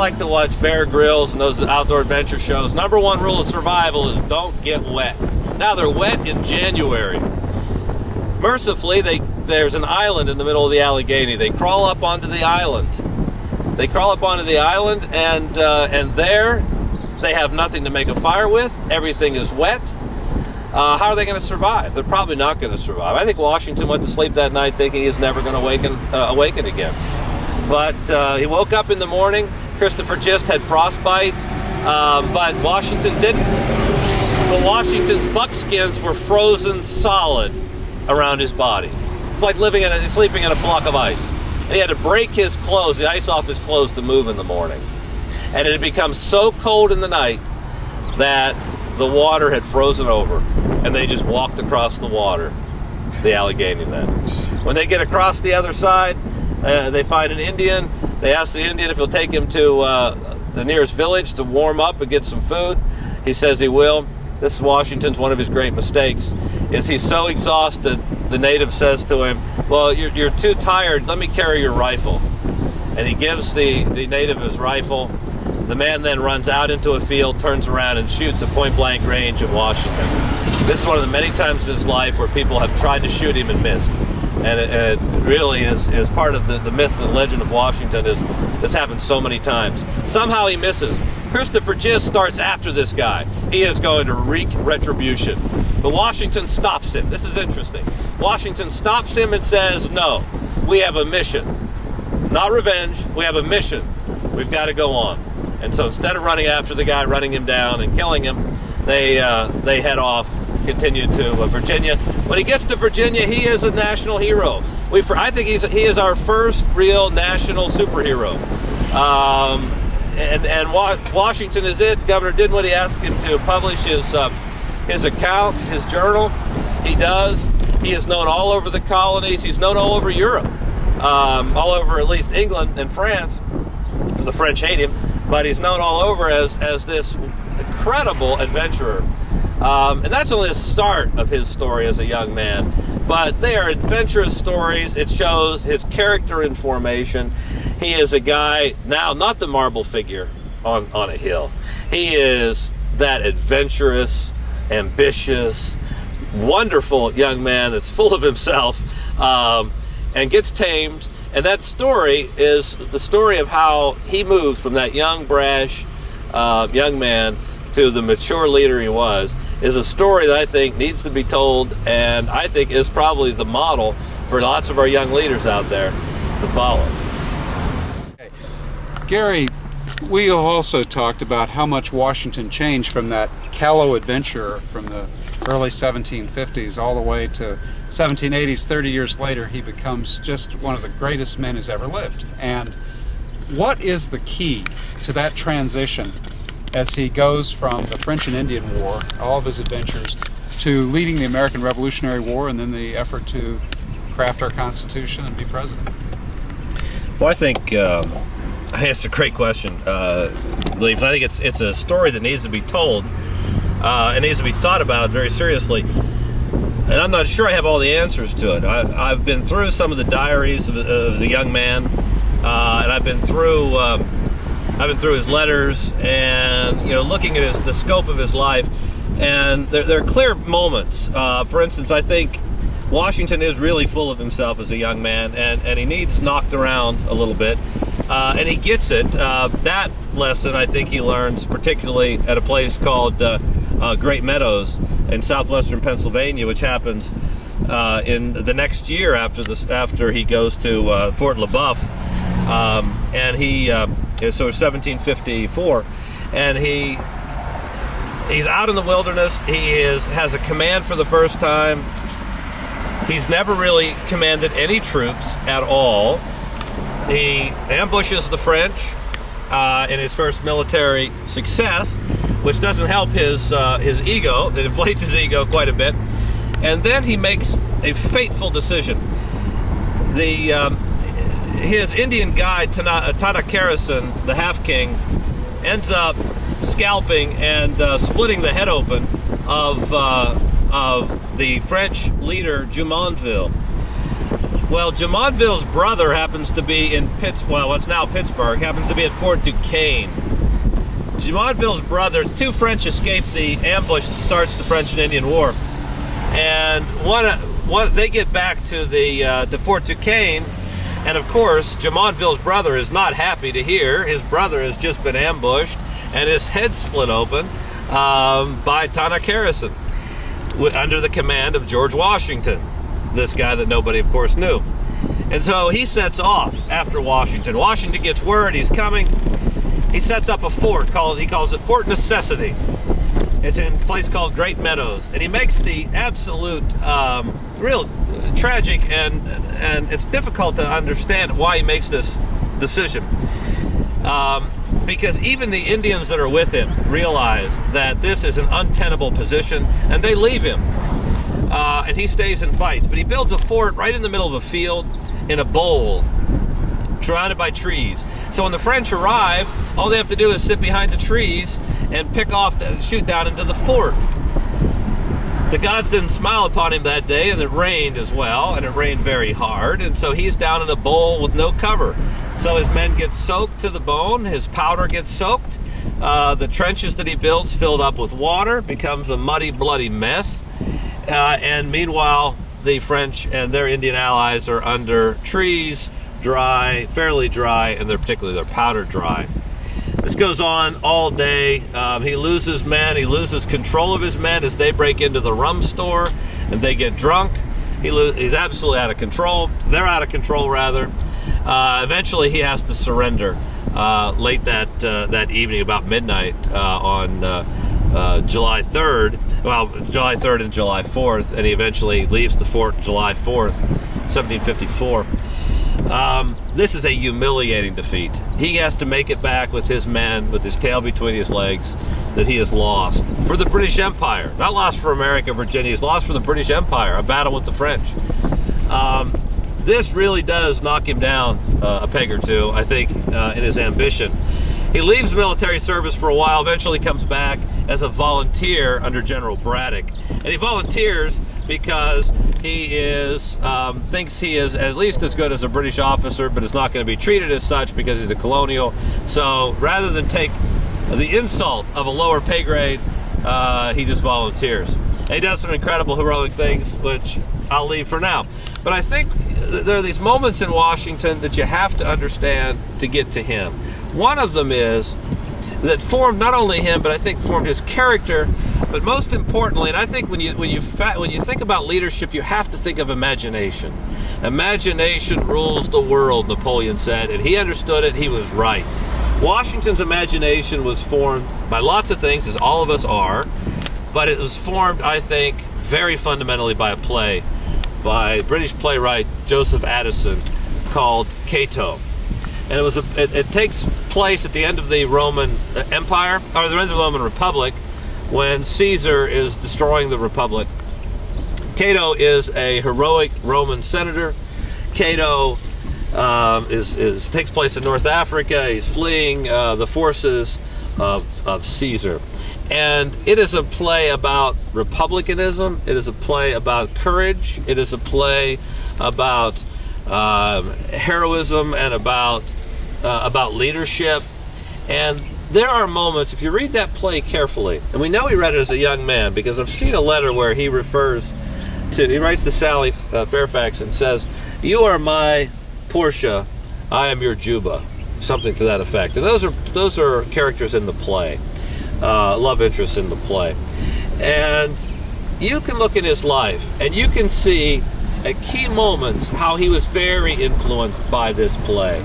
like to watch Bear Grylls and those outdoor adventure shows, #1 rule of survival is don't get wet. Now, they're wet in January. Mercifully, there's an island in the middle of the Allegheny. They crawl up onto the island. They crawl up onto the island, and there they have nothing to make a fire with. Everything is wet. How are they going to survive? They're probably not going to survive. I think Washington went to sleep that night thinking he's never going to awaken again. But he woke up in the morning. Christopher Gist had frostbite, but Washington didn't. But Washington's buckskins were frozen solid around his body. It's like sleeping in a block of ice. And he had to break his clothes, the ice off his clothes, to move in the morning. And it had become so cold in the night that the water had frozen over, and they just walked across the water, the Allegheny then. When they get across the other side, they find an Indian. They ask the Indian if he'll take him to the nearest village to warm up and get some food. He says he will. This is Washington's one of his great mistakes, is he's so exhausted, the native says to him, well, you're too tired, let me carry your rifle. And he gives the native his rifle. The man then runs out into a field, turns around, and shoots at point-blank range at Washington. This is one of the many times in his life where people have tried to shoot him and missed. And it really is part of the myth and legend of Washington. This happens so many times. Somehow he misses. Christopher Gist starts after this guy. He is going to wreak retribution. But Washington stops him. This is interesting. Washington stops him and says, no, we have a mission. Not revenge, we have a mission. We've got to go on. And so instead of running after the guy, running him down and killing him, they head off, continue to Virginia. When he gets to Virginia, he is a national hero. I think he is our first real national superhero. And Washington is it. Governor Dinwiddie asked him to publish his account, his journal. He does. He is known all over the colonies. He's known all over Europe, all over at least England and France. The French hate him, but he's known all over as this incredible adventurer. And that's only the start of his story as a young man. But they are adventurous stories. It shows his character in formation. He is a guy, now not the marble figure on a hill. He is that adventurous, ambitious, wonderful young man that's full of himself and gets tamed. And that story is the story of how he moved from that young, brash young man to the mature leader he was, is a story that I think needs to be told, and I think is probably the model for lots of our young leaders out there to follow. Gary, we have also talked about how much Washington changed from that callow adventurer from the early 1750s all the way to 1780s. 30 years later, he becomes just one of the greatest men who's ever lived. And what is the key to that transition as he goes from the French and Indian War, all of his adventures, to leading the American Revolutionary War and then the effort to craft our Constitution and be president? Well, I think it's a great question, Gleaves. I think it's a story that needs to be told and needs to be thought about very seriously. And I'm not sure I have all the answers to it. I've been through some of the diaries as a young man, and I've been through his letters, and looking at the scope of his life. And there are clear moments. For instance, I think Washington is really full of himself as a young man, and he needs knocked around a little bit. And he gets it. That lesson I think he learns particularly at a place called Great Meadows in southwestern Pennsylvania, which happens in the next year after he goes to Fort LaBeouf, and so 1754, and he's out in the wilderness. He has a command for the first time. He's never really commanded any troops at all. He ambushes the French in his first military success, which doesn't help his ego. It inflates his ego quite a bit. And then he makes a fateful decision. His Indian guide, Tanakarison, the half-king, ends up scalping and splitting the head open of the French leader Jumonville. Well, Jumonville's brother happens to be in what's now Pittsburgh, happens to be at Fort Duquesne. Jumonville's brother, two French escaped the ambush that starts the French and Indian War, and they get back to to Fort Duquesne, and of course Jumonville's brother is not happy to hear his brother has just been ambushed and his head split open by Tanner Harrison under the command of George Washington, this guy that nobody of course knew. And so he sets off after Washington. Washington gets word he's coming. He sets up a fort he calls it Fort Necessity. It's in a place called Great Meadows, and he makes the absolute real tragic, and it's difficult to understand why he makes this decision, because even the Indians that are with him realize that this is an untenable position, and they leave him, and he stays and fights. But he builds a fort right in the middle of a field in a bowl surrounded by trees. So when the French arrive, all they have to do is sit behind the trees and shoot down into the fort. The gods didn't smile upon him that day, and it rained as well, and it rained very hard, and so he's down in a bowl with no cover. So his men get soaked to the bone, his powder gets soaked, the trenches that he builds filled up with water, becomes a muddy, bloody mess, and meanwhile the French and their Indian allies are under trees, dry, fairly dry, and particularly their powder dry. This goes on all day. He loses men. He loses control of his men as they break into the rum store and they get drunk. He's absolutely out of control. They're out of control, rather. Eventually, he has to surrender late that evening, about midnight on July 3rd. Well, July 3rd and July 4th, and he eventually leaves the fort July 4th, 1754. This is a humiliating defeat. He has to make it back with his men, with his tail between his legs, that he has lost for the British Empire. Not lost for America, Virginia. He's lost for the British Empire, a battle with the French. This really does knock him down a peg or two, I think, in his ambition. He leaves military service for a while, eventually comes back as a volunteer under General Braddock. And he volunteers because he thinks he is at least as good as a British officer, but is not going to be treated as such because he's a colonial. So rather than take the insult of a lower pay grade, he just volunteers. And he does some incredible heroic things, which I'll leave for now. But I think there are these moments in Washington that you have to understand to get to him. One of them is that formed not only him, but I think formed his character. But most importantly, and I think when you think about leadership, you have to think of imagination. Imagination rules the world, Napoleon said, and he understood it. He was right. Washington's imagination was formed by lots of things, as all of us are, but it was formed, I think, very fundamentally by a play by British playwright Joseph Addison called Cato. And it takes place at the end of the Roman Empire, or the end of the Roman Republic, when Caesar is destroying the Republic. Cato is a heroic Roman senator. Cato takes place in North Africa. He's fleeing the forces of Caesar. And it is a play about republicanism. It is a play about courage. It is a play about heroism and about leadership. And there are moments, if you read that play carefully, and we know he read it as a young man because I've seen a letter where he writes to Sally Fairfax and says, "You are my Portia, I am your Juba," something to that effect. And those are characters in the play, love interests in the play. And you can look in his life and you can see at key moments how he was very influenced by this play.